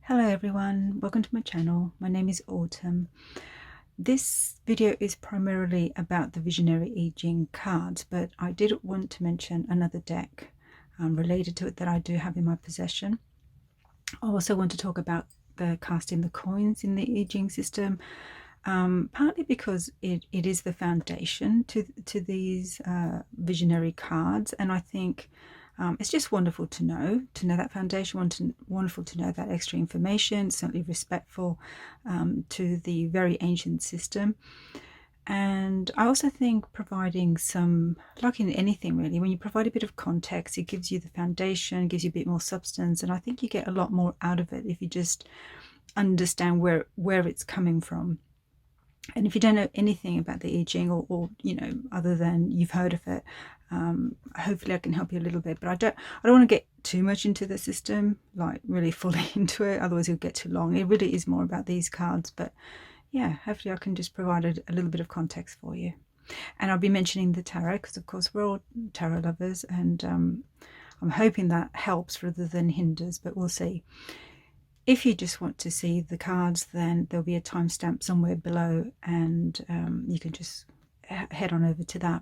Hello everyone, welcome to my channel. My name is Autumn. This video is primarily about the Visionary I-Ching cards, but I did want to mention another deck related to it that I do have in my possession. I also want to talk about the casting the coins in the I-Ching system, partly because it is the foundation to these visionary cards, and I think it's just wonderful to know that foundation, wonderful to know that extra information, certainly respectful to the very ancient system. And I also think providing some, like in anything really, when you provide a bit of context, it gives you the foundation, gives you a bit more substance, and I think you get a lot more out of it if you just understand where it's coming from. And if you don't know anything about the I-Ching, or you know, other than you've heard of it, hopefully I can help you a little bit. But I don't want to get too much into the system, like really fully into it, otherwise it'll get too long. It really is more about these cards, but yeah, hopefully I can just provide a little bit of context for you. And I'll be mentioning the tarot because of course we're all tarot lovers, and I'm hoping that helps rather than hinders, but we'll see. If you just want to see the cards, then there'll be a timestamp somewhere below, and you can just head on over to that.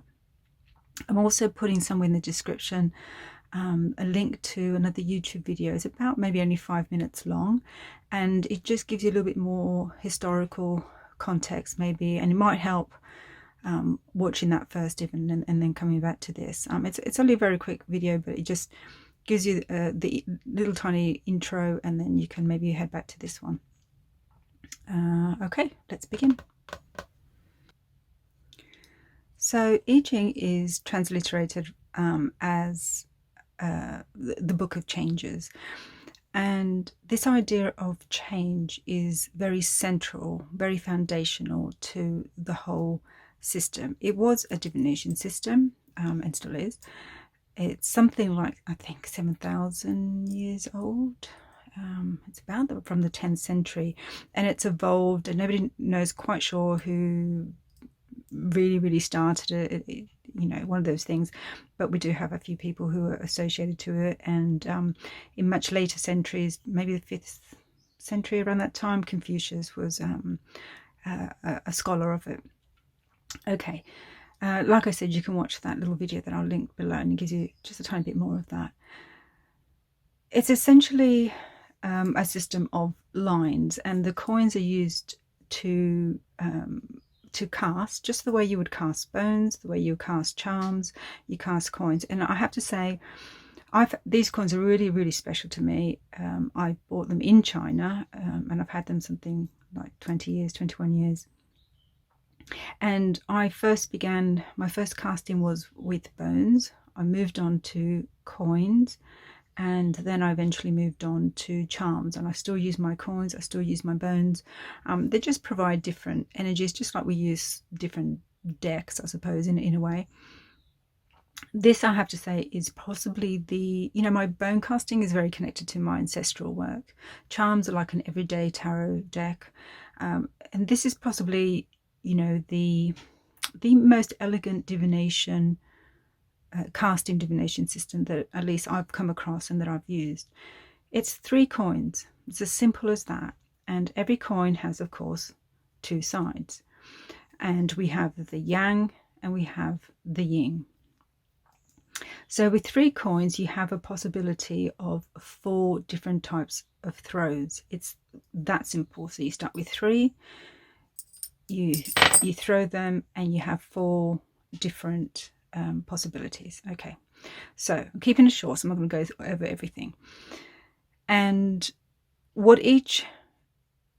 I'm also putting somewhere in the description a link to another YouTube video. It's about maybe only 5 minutes long, and it just gives you a little bit more historical context maybe, and it might help watching that first even, and then coming back to this. It's only a very quick video, but it just gives you the little tiny intro, and then you can maybe head back to this one. Okay, let's begin. So I-Ching is transliterated as the Book of Changes, and this idea of change is very central, very foundational to the whole system. It was a divination system, and still is. It's something like, I think, 7,000 years old. It's about from the 10th century, and it's evolved, and nobody knows quite sure who really started it. You know, one of those things, but we do have a few people who are associated to it, and in much later centuries, maybe the 5th century, around that time, Confucius was a scholar of it. Okay. Like I said, you can watch that little video that I'll link below, and it gives you just a tiny bit more of that. It's essentially a system of lines, and the coins are used to cast, just the way you would cast bones, the way you cast charms, you cast coins. And I have to say, these coins are really special to me. I bought them in China, and I've had them something like 20 years, 21 years. And my first casting was with bones. I moved on to coins, and then I eventually moved on to charms, and I still use my coins, I still use my bones. They just provide different energies, just like we use different decks, I suppose, in a way. This, I have to say, is possibly my bone casting is very connected to my ancestral work. Charms are like an everyday tarot deck, and this is possibly, you know, the most elegant divination, casting divination system that at least I've come across and that I've used. It's 3 coins. It's as simple as that. And every coin has, of course, 2 sides. And we have the yang and we have the yin. So with 3 coins, you have a possibility of 4 different types of throws. It's that simple. So you start with 3. You throw them, and you have 4 different possibilities. Okay, so I'm keeping it short, so I'm not going to go over everything. And what each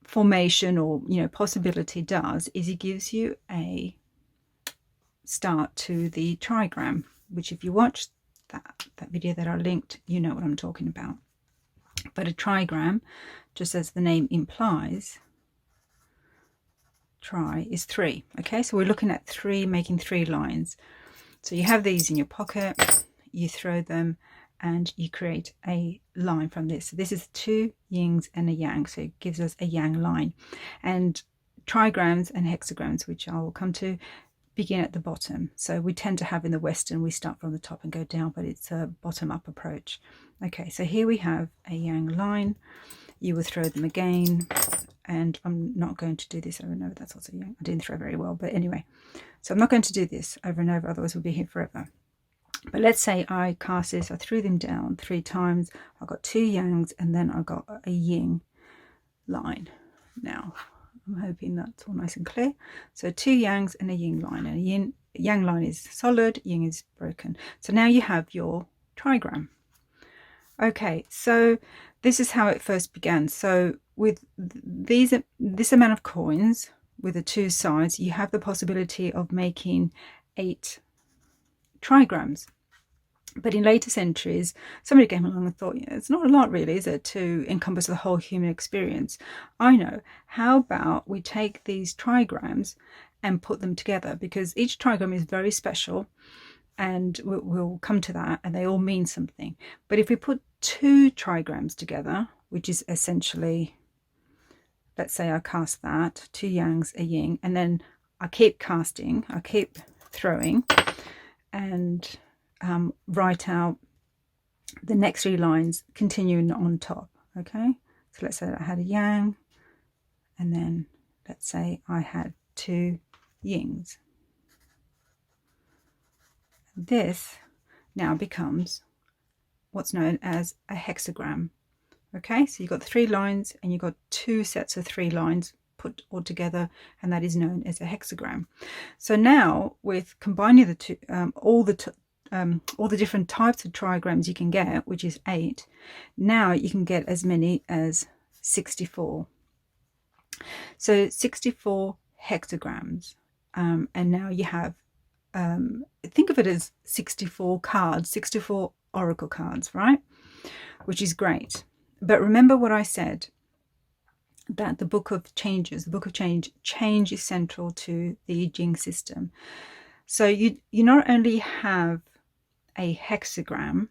formation or, you know, possibility does is it gives you a start to the trigram, which if you watch that video that I linked, you know what I'm talking about. But a trigram, just as the name implies, try is 3. Okay, so we're looking at 3, making 3 lines. So you have these in your pocket, you throw them, and you create a line from this. So this is 2 yings and a yang, so it gives us a yang line. And trigrams and hexagrams, which I will come to, begin at the bottom. So we tend to have in the Western, we start from the top and go down, but it's a bottom-up approach. Okay, so here we have a yang line. you will throw them again. And I'm not going to do this over and over. That's also young. I didn't throw very well, but anyway. So I'm not going to do this over and over, otherwise we'll be here forever. But let's say I cast this, I threw them down 3 times. I got 2 yangs, and then I got a yin line. Now, I'm hoping that's all nice and clear. So 2 yangs and a yin line. And a yang line is solid, yin is broken. So now you have your trigram. Okay, so this is how it first began. So with this amount of coins, with the 2 sides, you have the possibility of making 8 trigrams. But in later centuries, somebody came along and thought, it's not a lot really, is it, to encompass the whole human experience? I know. How about we take these trigrams and put them together? Because each trigram is very special, and we'll come to that, and they all mean something. But if we put 2 trigrams together, which is essentially, let's say I cast that, 2 yangs, a yin, and then I keep casting, I keep throwing, and write out the next 3 lines continuing on top. Okay, so let's say I had a yang, and then let's say I had 2 yings. This now becomes what's known as a hexagram. Okay, so you've got 3 lines and you've got 2 sets of 3 lines put all together, and that is known as a hexagram. So now, with combining the two, all the different types of trigrams you can get, which is 8, now you can get as many as 64. So 64 hexagrams, and now you have, think of it as 64 cards, 64 oracle cards, right? Which is great. But remember what I said, that the Book of Changes, the Book of change is central to the I-Ching system. So you not only have a hexagram,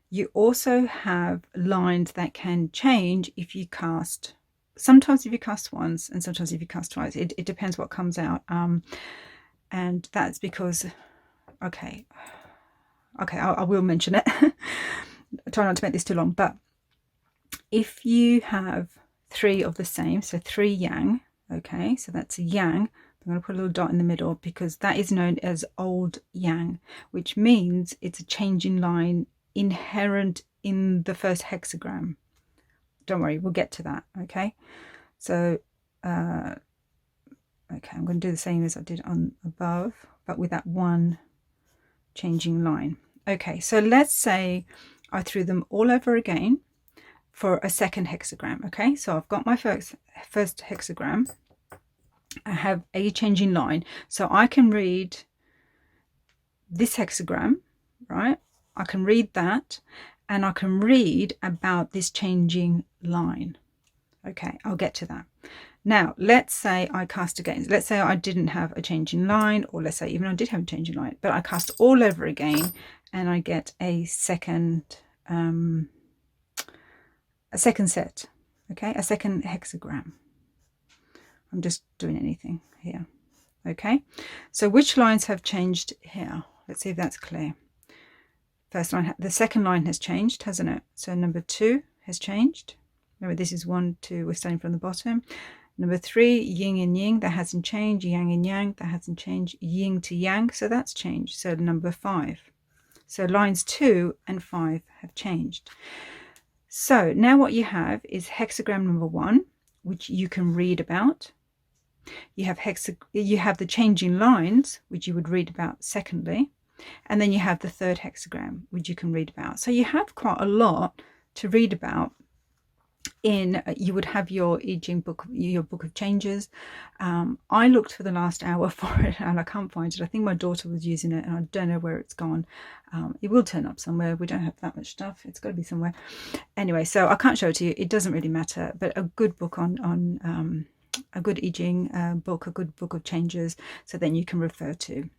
you also have lines that can change if you cast, sometimes if you cast once and sometimes if you cast twice. It depends what comes out, and that's because, okay, I will mention it. I try not to make this too long, but if you have 3 of the same, so 3 yang, okay, so that's a yang. I'm going to put a little dot in the middle because that is known as old yang, which means it's a changing line inherent in the first hexagram. Don't worry, we'll get to that. Okay, so okay, I'm going to do the same as I did on above, but with that one changing line. Okay, so let's say I threw them all over again for a second hexagram. Okay, so I've got my first hexagram. I have a changing line, so I can read this hexagram, right? I can read that, and I can read about this changing line. Okay, I'll get to that. Now, let's say I cast again. Let's say I didn't have a changing line, or let's say even I did have a changing line, but I cast all over again, and I get a second set. Okay, a second hexagram. I'm just doing anything here. Okay, so which lines have changed here? Let's see if that's clear. First line, the second line has changed, hasn't it? So number 2 has changed. Remember, this is 1, 2, we're starting from the bottom. Number 3, yin and yin, that hasn't changed. Yang and yang, that hasn't changed. Yin to yang, so that's changed. So number 5. So lines 2 and 5 have changed. So now what you have is hexagram number 1, which you can read about. You have the changing lines, which you would read about secondly, and then you have the third hexagram, which you can read about. So you have quite a lot to read about. You would have your I-Ching book, your Book of Changes. I looked for the last hour for it and I can't find it. I think my daughter was using it and I don't know where it's gone. It will turn up somewhere. We don't have that much stuff. It's got to be somewhere. Anyway, so I can't show it to you. It doesn't really matter. But a good book on a good I-Ching book, a good Book of Changes, so then you can refer to.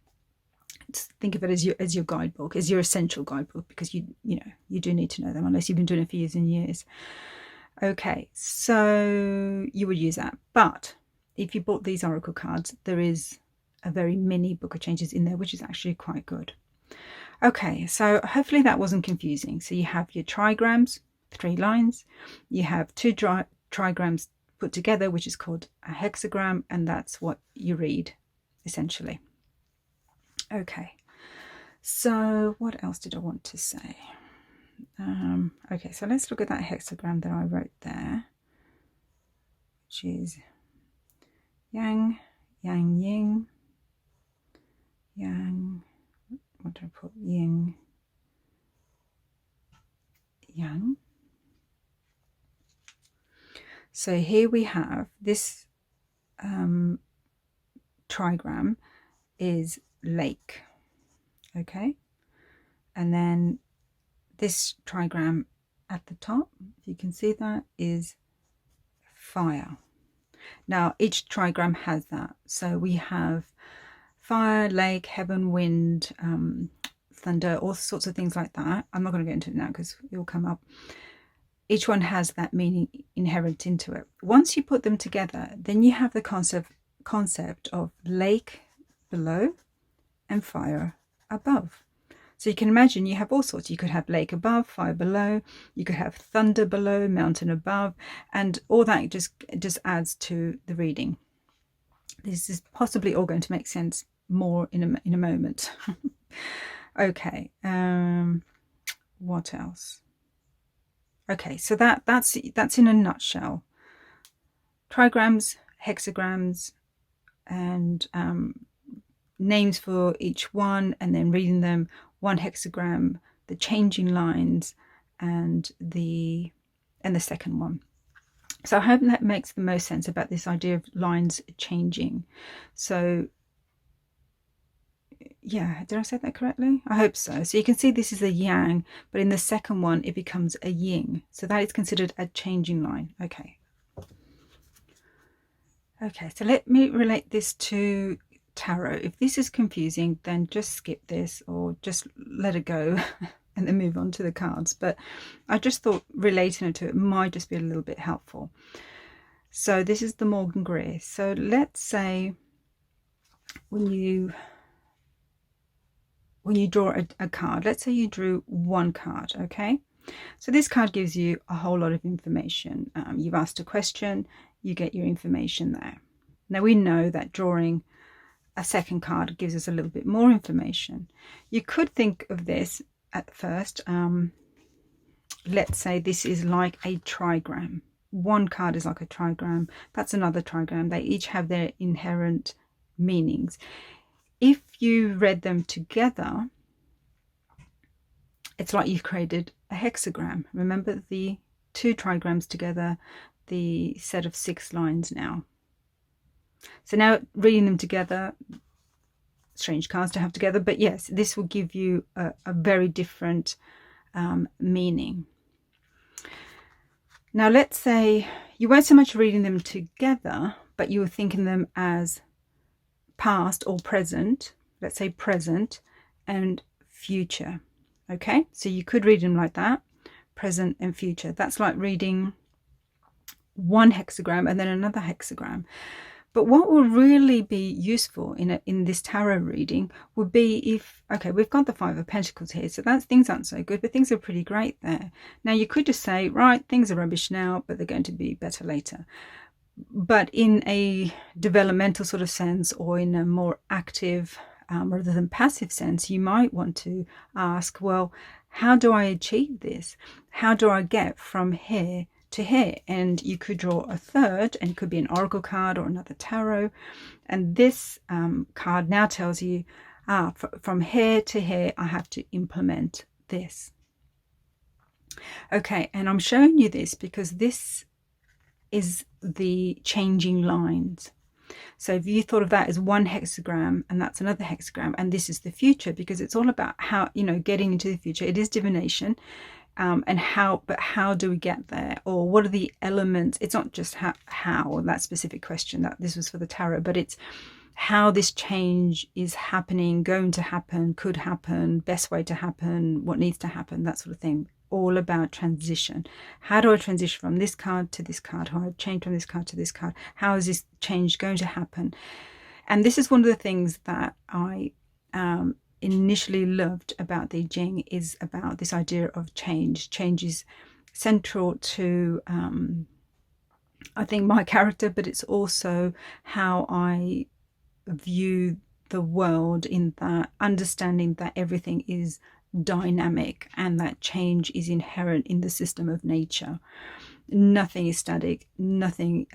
Think of it as your guidebook, as your essential guidebook, because you do need to know them unless you've been doing it for years and years. Okay, so you would use that. But if you bought these oracle cards, there is a very mini Book of Changes in there, which is actually quite good. Okay, so hopefully that wasn't confusing. So you have your trigrams, 3 lines. You have 2 trigrams put together, which is called a hexagram, and that's what you read, essentially. Okay, so what else did I want to say? Okay, so let's look at that hexagram that I wrote there, which is yang, yang, yin, yang, what do I put? Yin, yang. So here we have this trigram is lake, okay? And then this trigram at the top, if you can see that, is fire. Now, each trigram has that. So we have fire, lake, heaven, wind, thunder, all sorts of things like that. I'm not going to get into it now because it will come up. Each one has that meaning inherent into it. Once you put them together, then you have the concept of lake below and fire above. So you can imagine you have all sorts. You could have lake above, fire below. You could have thunder below, mountain above, and all that just adds to the reading. This is possibly all going to make sense more in a moment. Okay. What else? Okay, so that's in a nutshell. Trigrams, hexagrams, and names for each one, and then reading them, one hexagram, the changing lines, and the second one. So I hope that makes the most sense about this idea of lines changing. So yeah, did I say that correctly? I hope so. So you can see this is a yang, but in the second one it becomes a yin. So that is considered a changing line. Okay. Okay, so let me relate this to tarot. If this is confusing, then just skip this or just let it go and then move on to the cards. But I just thought relating it to it might just be a little bit helpful. So this is the Morgan Greer. So let's say when you draw a card, let's say you drew one card, okay? So this card gives you a whole lot of information. You've asked a question, you get your information there. Now we know that drawing a second card gives us a little bit more information. You could think of this at first, let's say this is like a trigram. One card is like a trigram, that's another trigram. They each have their inherent meanings. If you read them together, it's like you've created a hexagram. Remember the 2 trigrams together, the set of 6 lines now. So now reading them together, strange cards to have together, but yes, this will give you a very different meaning. Now let's say you weren't so much reading them together, but you were thinking them as past or present, let's say present and future. Okay, so you could read them like that, present and future. That's like reading one hexagram and then another hexagram. But what will really be useful in this tarot reading would be if, okay, we've got the 5 of Pentacles here, so things aren't so good, but things are pretty great there. Now you could just say, right, things are rubbish now, but they're going to be better later. But in a developmental sort of sense, or in a more active rather than passive sense, you might want to ask, well, how do I achieve this? How do I get from here to here? And you could draw a third, and it could be an oracle card or another tarot. And this card now tells you, from here to here, I have to implement this. Okay, and I'm showing you this because this is the changing lines. So if you thought of that as one hexagram and that's another hexagram, and this is the future, because it's all about how, getting into the future. It is divination, and how do we get there, or what are the elements? It's not just how that specific question, that this was for the tarot, but it's how this change is happening, going to happen, could happen, best way to happen, what needs to happen, that sort of thing. All about transition. How do I transition from this card to this card? How do I change from this card to this card? How is this change going to happen? And this is one of the things that I initially loved about the I Ching, is about this idea of change. Change is central to I think my character, but it's also how I view the world, in that understanding that everything is dynamic and that change is inherent in the system of nature. Nothing is static, nothing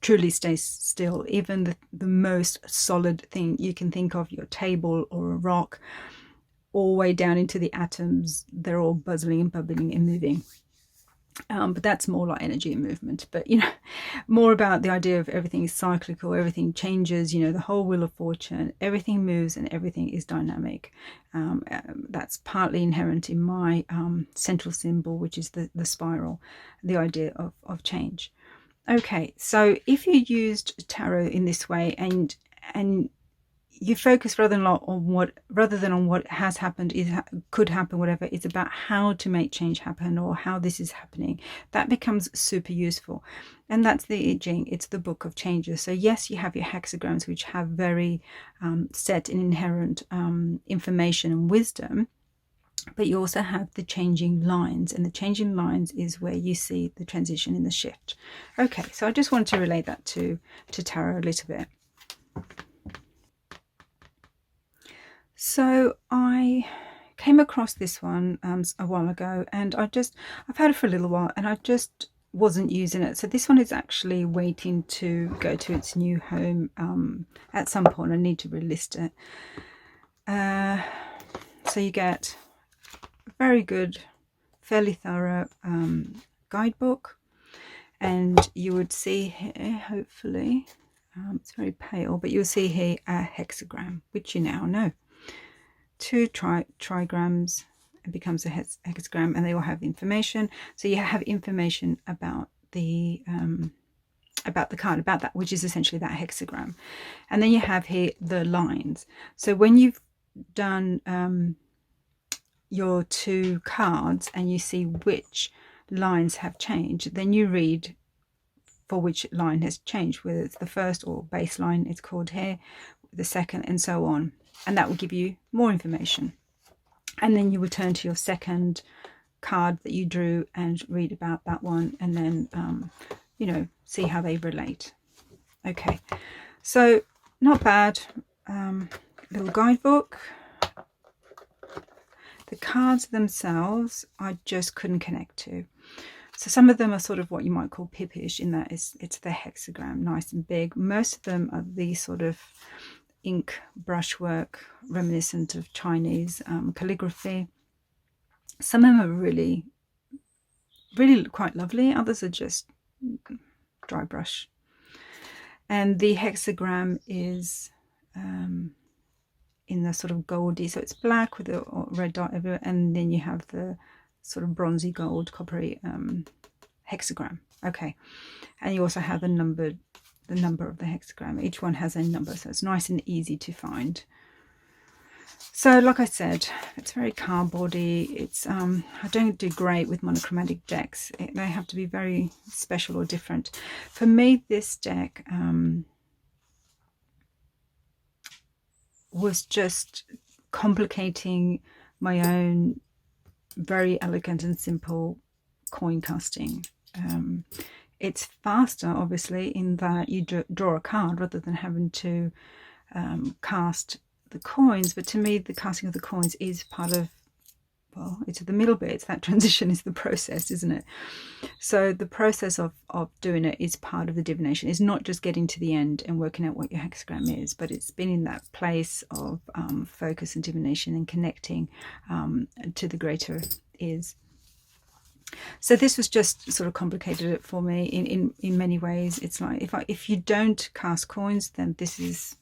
truly stays still. Even the most solid thing you can think of, your table or a rock, all the way down into the atoms, they're all buzzing and bubbling and moving. But that's more like energy and movement. But, you know, more about the idea of everything is cyclical, everything changes, you know, the whole wheel of fortune, everything moves and everything is dynamic. That's partly inherent in my central symbol, which is the spiral, the idea of change. Okay, so if you used tarot in this way and you focus rather than on what has happened, could happen, whatever, it's about how to make change happen or how this is happening. That becomes super useful. And that's the I Ching. It's the book of changes. So yes, you have your hexagrams, which have very set and inherent information and wisdom, but you also have the changing lines, and the changing lines is where you see the transition in the shift. Okay, so I just wanted to relate that to tarot a little bit. So I came across this one a while ago, and I've had it for a little while, and I just wasn't using it. So this one is actually waiting to go to its new home at some point. I need to relist it. So you get a very good, fairly thorough guidebook, and you would see here, hopefully, it's very pale, but you'll see here a hexagram, which you now know. 2 trigrams, it becomes a hexagram, and they all have information. So you have information about the card, about that, which is essentially that hexagram. And then you have here the lines. So when you've done your 2 cards and you see which lines have changed, then you read for which line has changed, whether it's the first or baseline, it's called here, the second, and so on. And that will give you more information. And then you will turn to your second card that you drew and read about that one, and then you know, see how they relate. Okay, so not bad. Little guidebook. The cards themselves I just couldn't connect to. So some of them are sort of what you might call pippish, in that it's the hexagram, nice and big. Most of them are these sort of ink brushwork reminiscent of Chinese calligraphy. Some of them are really quite lovely, others are just dry brush. And the hexagram is in the sort of goldy, so it's black with a red dot everywhere, and then you have the sort of bronzy gold, coppery hexagram. Okay, and you also have the number of the hexagram. Each one has a number, so it's nice and easy to find. So like I said, it's very cardboardy. It's I don't do great with monochromatic decks. They have to be very special or different. For me, this deck was just complicating my own very elegant and simple coin casting. It's faster, obviously, in that you draw a card rather than having to cast the coins. But to me, the casting of the coins is part of, well, it's the middle bit. It's that transition is the process, isn't it? So the process of doing it is part of the divination. It's not just getting to the end and working out what your hexagram is, but it's been in that place of focus and divination and connecting to the greater is. So this was just sort of complicated it for me in many ways. It's like if you don't cast coins, then this is,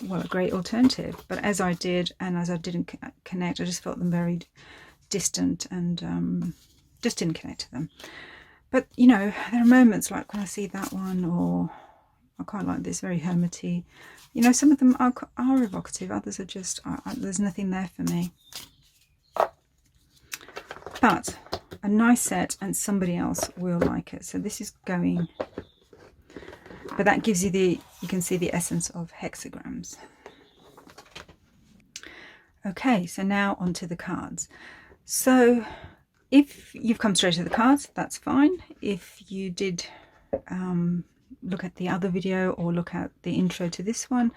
well, a great alternative. But as I did, and as I didn't connect, I just felt them very distant and just didn't connect to them. But you know, there are moments like when I see that one, or I quite like this, very hermity. You know, some of them are evocative, others are just there's nothing there for me. But a nice set, and somebody else will like it. So this is going, but that gives you you can see the essence of hexagrams. Okay, so now onto the cards. So If you've come straight to the cards, that's fine. If you did look at the other video or look at the intro to this one,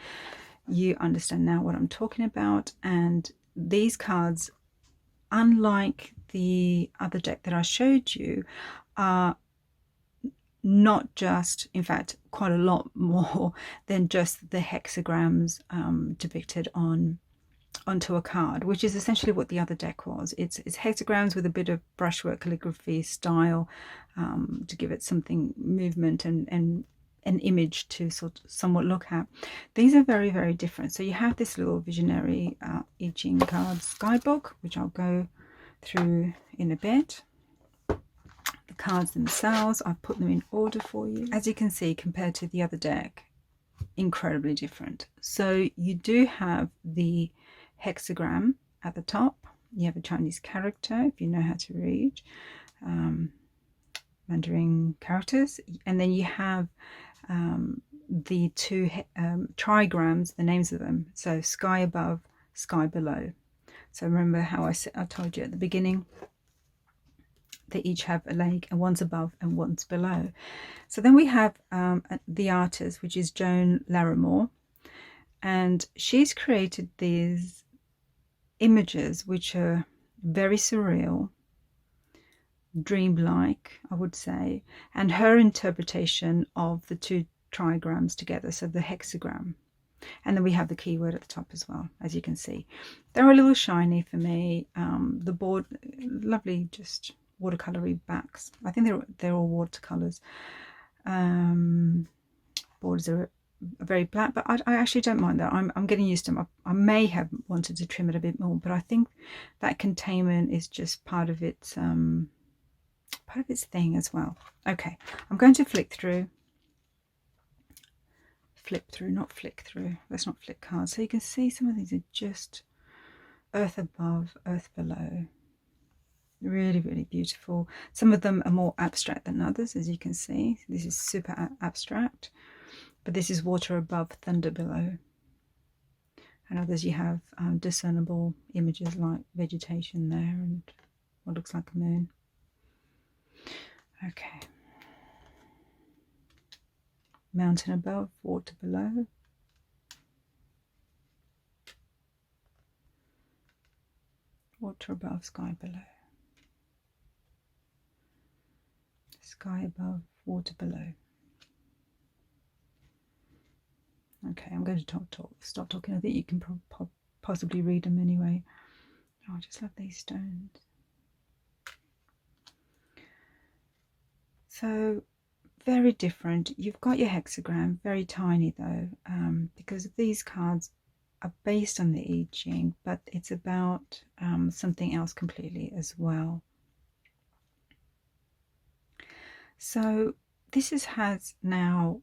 you understand now what I'm talking about. And these cards, unlike the other deck that I showed you, are not just, in fact, quite a lot more than just the hexagrams depicted onto a card, which is essentially what the other deck was. It's hexagrams with a bit of brushwork calligraphy style to give it something movement and an image to sort of somewhat look at. These are very, very different. So you have this little Visionary I-Ching Cards guidebook, which I'll go through in a bit. The cards themselves, I've put them in order for you. As you can see, compared to the other deck, incredibly different. So you do have the hexagram at the top. You have a Chinese character, if you know how to read Mandarin characters, and then you have the two trigrams, the names of them. So sky above, sky below. So remember how I told you at the beginning, they each have a leg, and one's above and one's below. So then we have the artist, which is Joan Larimore, and she's created these images which are very surreal, dreamlike, I would say, and her interpretation of the two trigrams together, so the hexagram. And then we have the keyword at the top as well, as you can see. They're a little shiny for me. The board, lovely, just watercolory backs. I think they're all watercolors. Borders are very black, but I actually don't mind that. I'm getting used to them. I may have wanted to trim it a bit more, but I think that containment is just part of its thing as well. Okay, I'm going to flip through, not flick through. Let's not flick cards. So you can see some of these are just earth above, earth below. Really, really beautiful. Some of them are more abstract than others, as you can see. This is super abstract, but this is water above, thunder below. And others you have discernible images like vegetation there and what looks like a moon. Okay. Mountain above, water below. Water above, sky below. Sky above, water below. Okay, I'm going to stop talking. I think you can possibly read them anyway. Oh, I just love these stones. So, very different. You've got your hexagram, very tiny though, because these cards are based on the I Ching, but it's about something else completely as well. So this has now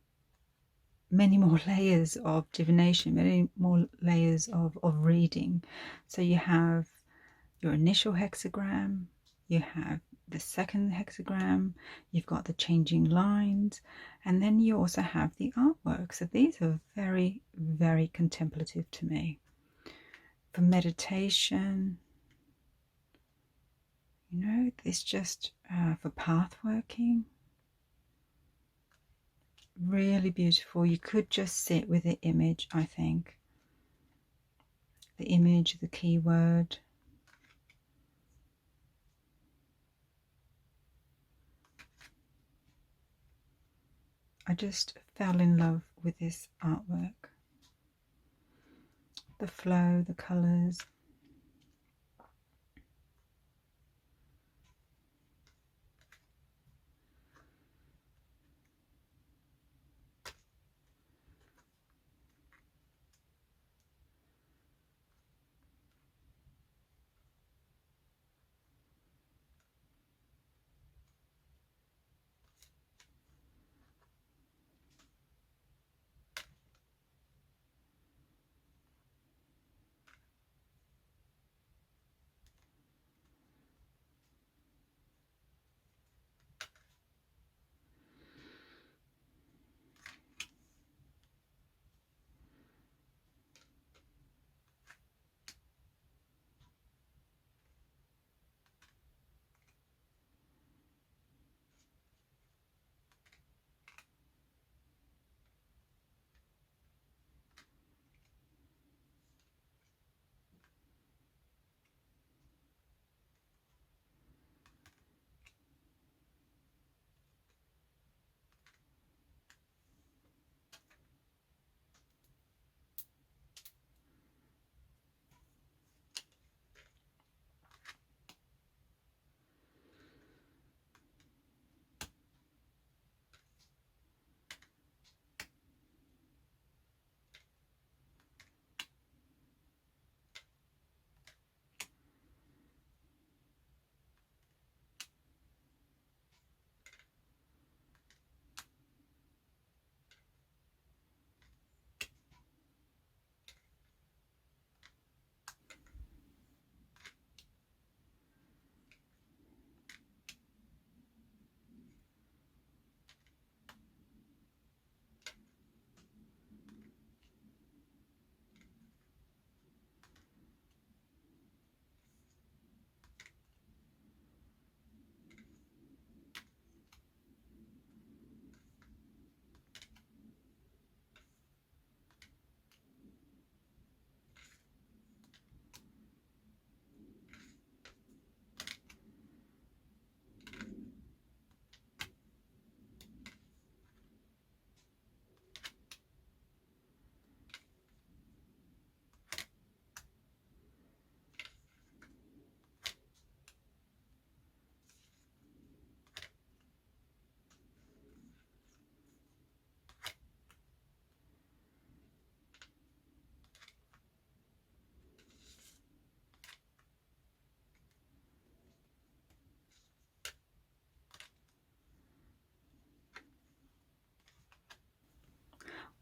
many more layers of divination, many more layers of reading. So you have your initial hexagram, you have the second hexagram, you've got the changing lines, and then you also have the artwork. So these are very, very contemplative to me. For meditation, you know, it's just for path working. Really beautiful. You could just sit with the image, I think. The image, the keyword. I just fell in love with this artwork. The flow, the colours.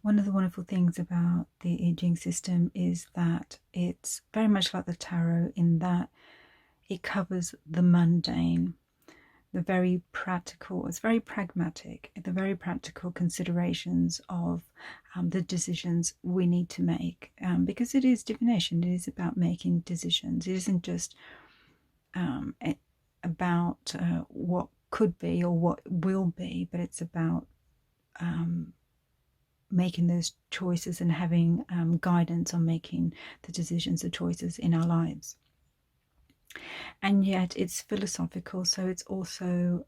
One of the wonderful things about the I Ching system is that it's very much like the tarot in that it covers the mundane, the very practical, it's very pragmatic, the very practical considerations of the decisions we need to make, because it is divination, it is about making decisions. It isn't just about what could be or what will be, but it's about making those choices and having guidance on making the decisions, the choices in our lives. And yet it's philosophical, so it's also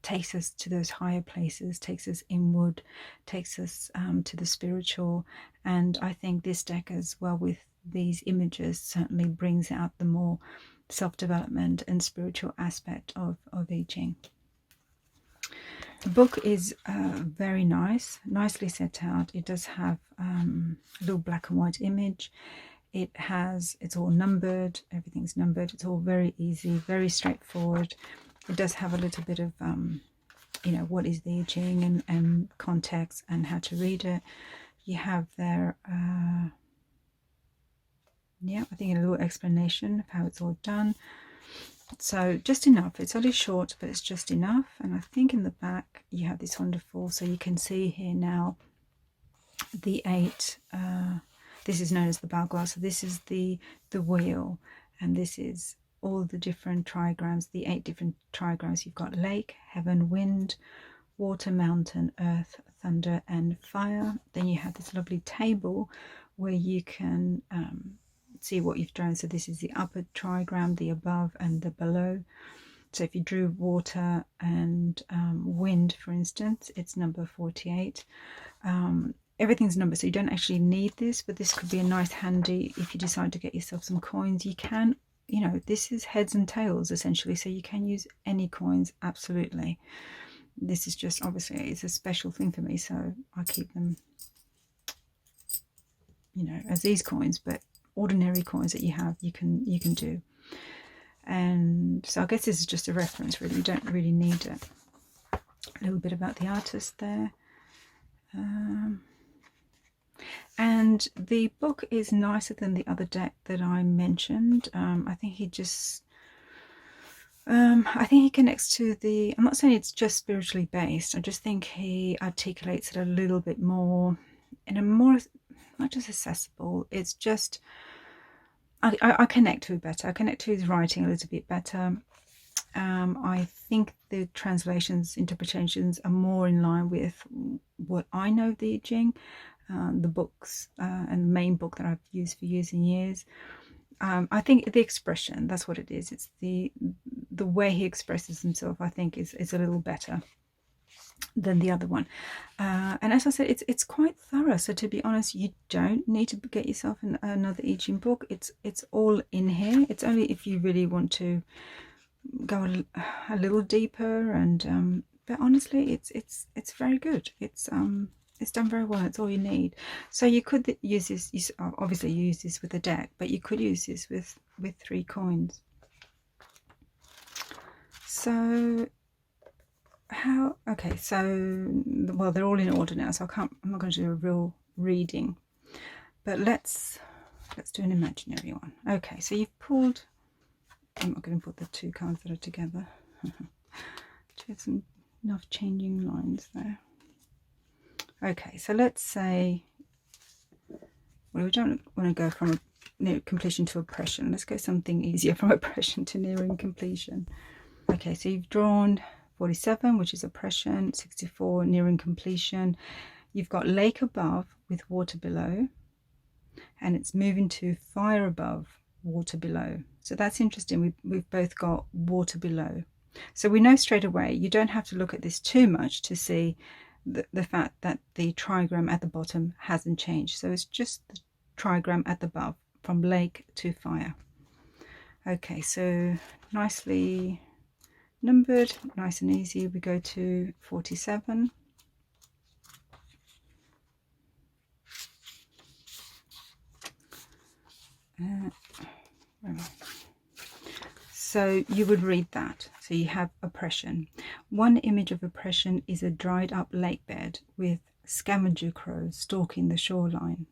takes us to those higher places, takes us inward, takes us to the spiritual. And I think this deck as well, with these images, certainly brings out the more self-development and spiritual aspect of I Ching. The book is very nice, nicely set out. It does have a little black and white image. It's all numbered, everything's numbered. It's all very easy, very straightforward. It does have a little bit of, what is the I Ching and context and how to read it. You have there, I think a little explanation of how it's all done. So just enough. It's only short, but it's just enough. And I think in the back you have this wonderful, so you can see here now the 8. This is known as the Balglass. So this is the wheel, and this is all the different trigrams, the 8 different trigrams. You've got lake, heaven, wind, water, mountain, earth, thunder, and fire. Then you have this lovely table where you can see what you've drawn. So this is the upper trigram, the above, and the below. So if you drew water and wind, for instance, it's number 48. Everything's numbered, so you don't actually need this, but this could be a nice handy if you decide to get yourself some coins. You can, this is heads and tails essentially, so you can use any coins, absolutely. This is just, obviously, it's a special thing for me, so I keep them, as these coins, but ordinary coins that you have, you can do. And so I guess this is just a reference, really. You don't really need it. A little bit about the artist there. And the book is nicer than the other deck that I mentioned. I think he connects to the, I'm not saying it's just spiritually based, I just think he articulates it a little bit more, in a more, not just accessible, it's just, I connect to it better. I connect to his writing a little bit better. I think the translations, interpretations are more in line with what I know of the I Ching, the books and the main book that I've used for years and years. I think the expression, that's what it is. It's the way he expresses himself, I think, is a little better than the other one. And as I said, it's quite thorough. So to be honest, you don't need to get yourself another I Ching book. It's all in here. It's only if you really want to go a little deeper, and but honestly, it's very good. It's done very well. It's all you need. So you could use this. You obviously use this with a deck, but you could use this with 3 coins. So okay, so well, they're all in order now, so I'm not going to do a real reading, but let's do an imaginary one. Okay, so you've pulled, I'm not going to put the 2 cards that are together. Just enough changing lines there. Okay, so let's say, well, we don't want to go from near completion to oppression. Let's go something easier, from oppression to nearing completion. Okay, so you've drawn 47, which is oppression, 64, nearing completion. You've got lake above with water below, and it's moving to fire above, water below. So that's interesting. We've both got water below. So we know straight away, you don't have to look at this too much to see the fact that the trigram at the bottom hasn't changed. So it's just the trigram at the above, from lake to fire. Okay, so nicely numbered, nice and easy. We go to 47. So you would read that. So you have oppression. One image of oppression is a dried up lake bed with scavenger crows stalking the shoreline.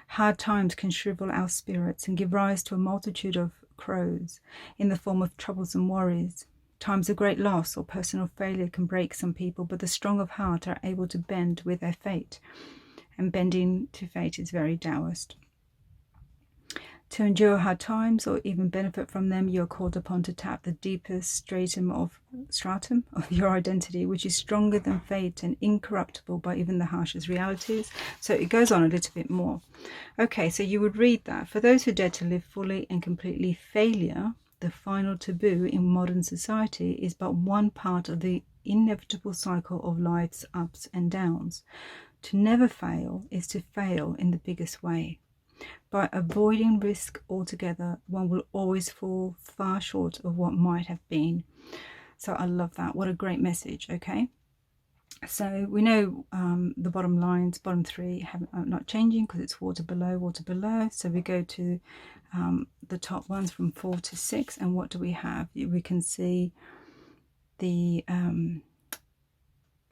Hard times can shrivel our spirits and give rise to a multitude of crows in the form of troublesome worries. Times of great loss or personal failure can break some people, but the strong of heart are able to bend with their fate. And bending to fate is very Taoist. To endure hard times or even benefit from them, you are called upon to tap the deepest stratum of your identity, which is stronger than fate and incorruptible by even the harshest realities. So it goes on a little bit more. Okay, so you would read that. For those who dare to live fully and completely, failure, the final taboo in modern society, is but one part of the inevitable cycle of life's ups and downs. To never fail is to fail in the biggest way. By avoiding risk altogether, one will always fall far short of what might have been. So I love that. What a great message. So we know the bottom lines, bottom three, are not changing because it's water below, water below. So we go to the top ones from 4 to 6. And what do we have? We can see the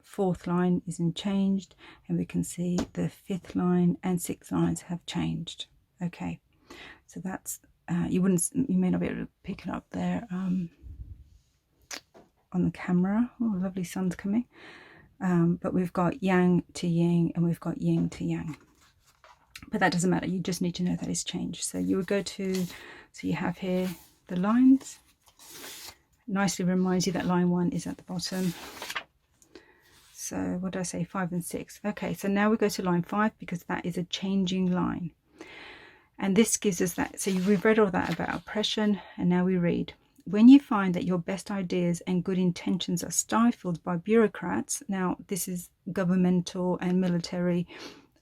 fourth line isn't changed, and we can see the fifth line and sixth lines have changed. Okay, so that's you may not be able to pick it up there on the camera. Oh, lovely sun's coming. But we've got yang to yin and we've got yin to yang, but that doesn't matter. You just need to know that it's changed. So you would go to, so you have here the lines. Nicely reminds you that line 1 is at the bottom. So what did I say? 5 and 6. Okay, so now we go to line 5 because that is a changing line. And this gives us that. So we've read all that about oppression, and now we read. When you find that your best ideas and good intentions are stifled by bureaucrats, now this is governmental and military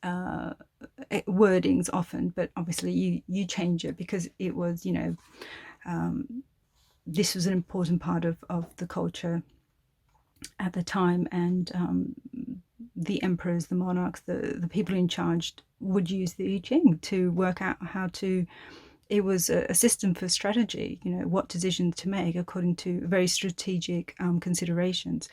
wordings often, but obviously you change it because it was, this was an important part of the culture at the time, and the emperors, the monarchs, the people in charge would use the I Ching to work out how to, it was a system for strategy, what decisions to make according to very strategic considerations.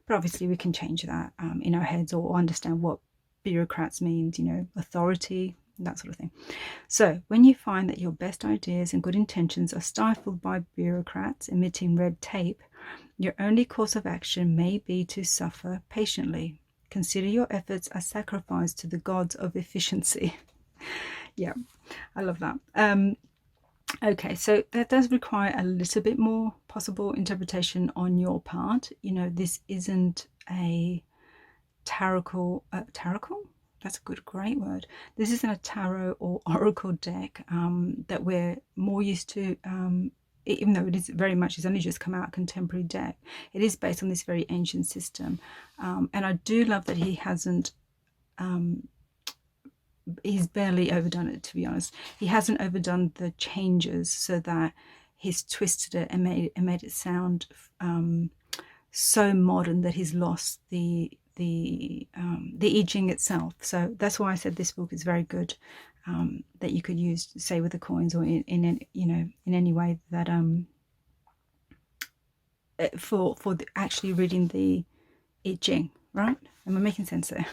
But obviously we can change that in our heads, or understand what bureaucrats means, authority, that sort of thing. So when you find that your best ideas and good intentions are stifled by bureaucrats emitting red tape, your only course of action may be to suffer patiently. Consider your efforts a sacrifice to the gods of efficiency. Yeah, I love that. Okay, so that does require a little bit more possible interpretation on your part. This isn't a tarot. That's a great word. This isn't a tarot or oracle deck that we're more used to. Even though it is very much, it's only just come out, contemporary deck, it is based on this very ancient system. And I do love that he hasn't, he's barely overdone it, to be honest. He hasn't overdone the changes so that he's twisted it and made it sound so modern that he's lost the I Ching itself. So that's why I said this book is very good. That you could use, say, with the coins, or in any way that for actually reading the I Ching, right? Am I making sense there?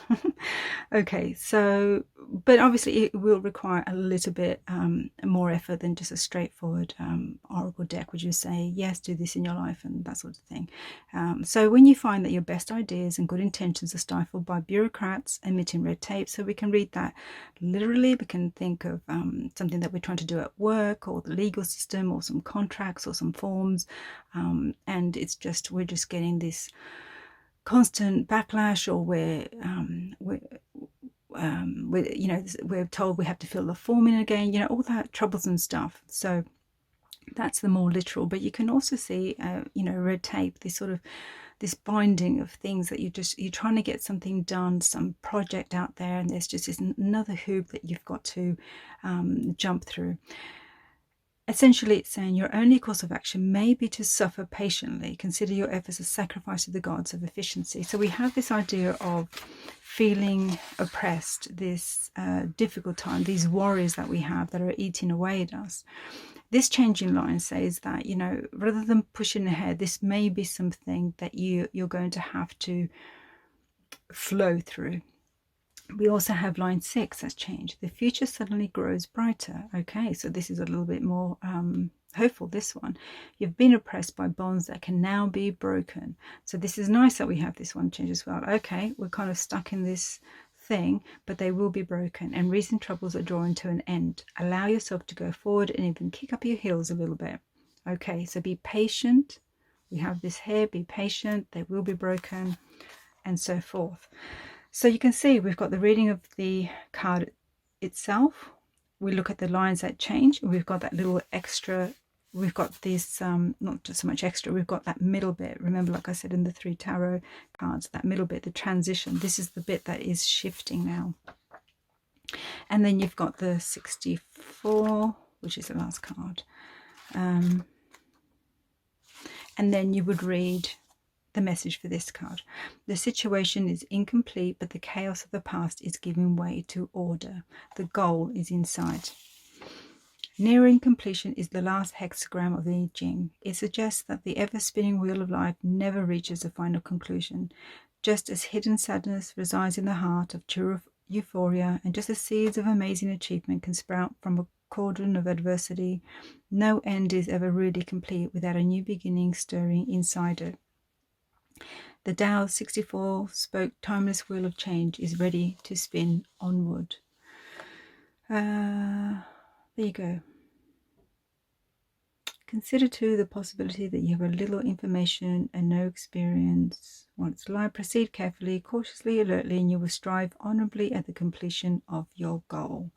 Okay, so, but obviously it will require a little bit more effort than just a straightforward oracle deck, which you say, yes, do this in your life and that sort of thing. So when you find that your best ideas and good intentions are stifled by bureaucrats emitting red tape, so we can read that literally. We can think of something that we're trying to do at work, or the legal system, or some contracts, or some forms, and it's just, we're just getting this constant backlash, or we're told we have to fill the form in again, all that troublesome stuff. So that's the more literal. But you can also see red tape, this binding of things that you're trying to get something done, some project out there, and there's just another hoop that you've got to jump through. Essentially, it's saying your only course of action may be to suffer patiently. Consider your efforts a sacrifice to the gods of efficiency. So we have this idea of feeling oppressed, this difficult time, these worries that we have that are eating away at us. this changing line says that, you know, rather than pushing ahead, this may be something that you're going to have to flow through. We also have line 6 that's changed. The future suddenly grows brighter. Okay, so this is a little bit more hopeful, this one. You've been oppressed by bonds that can now be broken. So this is nice that we have this one change as well. Okay, we're kind of stuck in this thing, but they will be broken, and recent troubles are drawing to an end. Allow yourself to go forward and even kick up your heels a little bit. Okay, so be patient. We have this here, be patient, they will be broken, and so forth. So you can see we've got the reading of the card itself. We look at the lines that change. We've got that little extra. We've got this, not just so much extra, we've got that middle bit. Remember, like I said in the 3 tarot cards, that middle bit, the transition. This is the bit that is shifting now. And then you've got the 64, which is the last card. And then you would read the message for this card. The situation is incomplete, but the chaos of the past is giving way to order. The goal is in sight. Nearing completion is the last hexagram of the I Ching. It suggests that the ever-spinning wheel of life never reaches a final conclusion. Just as hidden sadness resides in the heart of true euphoria, and just as seeds of amazing achievement can sprout from a cauldron of adversity, no end is ever really complete without a new beginning stirring inside it. The Tao 64 spoke timeless wheel of change is ready to spin onward. There you go. Consider too the possibility that you have a little information and no experience. Once live, proceed carefully, cautiously, alertly, and you will strive honorably at the completion of your goal.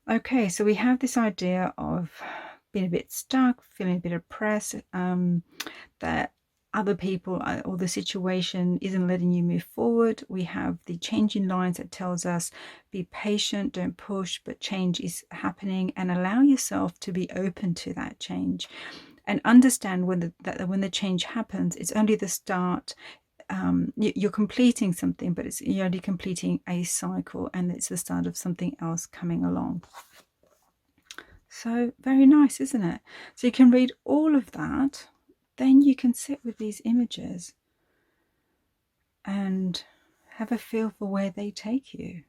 Okay, so we have this idea of being a bit stuck, feeling a bit oppressed, that other people or the situation isn't letting you move forward. We have the changing lines that tells us be patient, don't push, but change is happening, and allow yourself to be open to that change, and understand when the change happens, it's only the start. You're completing something, but you're only completing a cycle, and it's the start of something else coming along. So very nice, isn't it? So you can read all of that. Then you can sit with these images and have a feel for where they take you.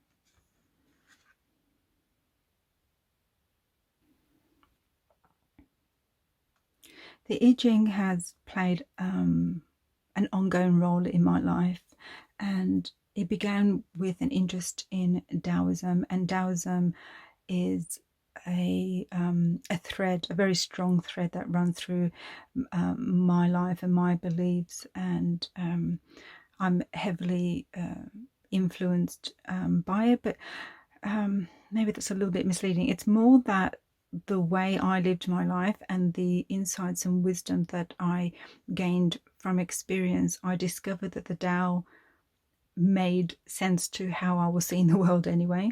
The I Ching has played an ongoing role in my life, and it began with an interest in Taoism, and Taoism is a thread, a very strong thread that runs through my life and my beliefs, and I'm heavily influenced by it, but maybe that's a little bit misleading. It's more that the way I lived my life and the insights and wisdom that I gained from experience, I discovered that the Tao made sense to how I was seeing the world anyway.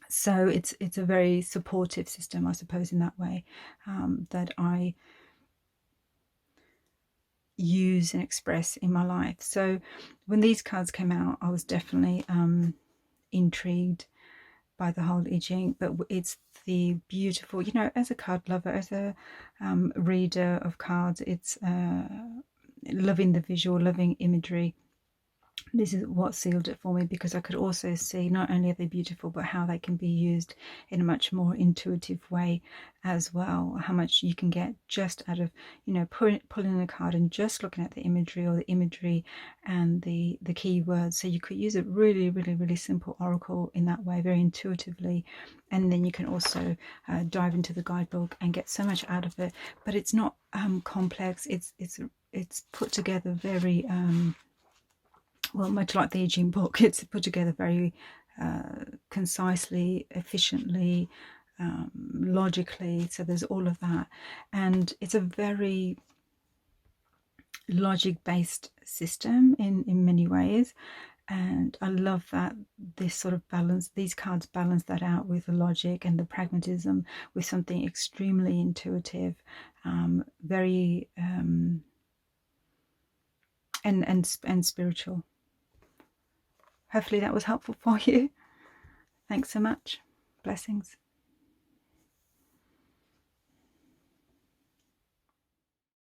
So it's a very supportive system, I suppose, in that way, that I use and express in my life. So when these cards came out, I was definitely intrigued by the whole I Ching, but it's the beautiful, you know, as a card lover, as a reader of cards, it's loving the visual, loving imagery. This is what sealed it for me, because I could also see not only are they beautiful, but how they can be used in a much more intuitive way as well. How much you can get just out of, you know, pulling a card and just looking at the imagery, or the imagery and the keywords. So you could use a really, really, really simple oracle in that way, very intuitively. And then you can also dive into the guidebook and get so much out of it. But it's not complex. It's put together very well, much like the I Ching book, it's put together very concisely, efficiently, logically. So there's all of that, and it's a very logic-based system in many ways. And I love that this sort of balance, these cards balance that out with the logic and the pragmatism with something extremely intuitive, very and spiritual. Hopefully that was helpful for you. Thanks so much. Blessings.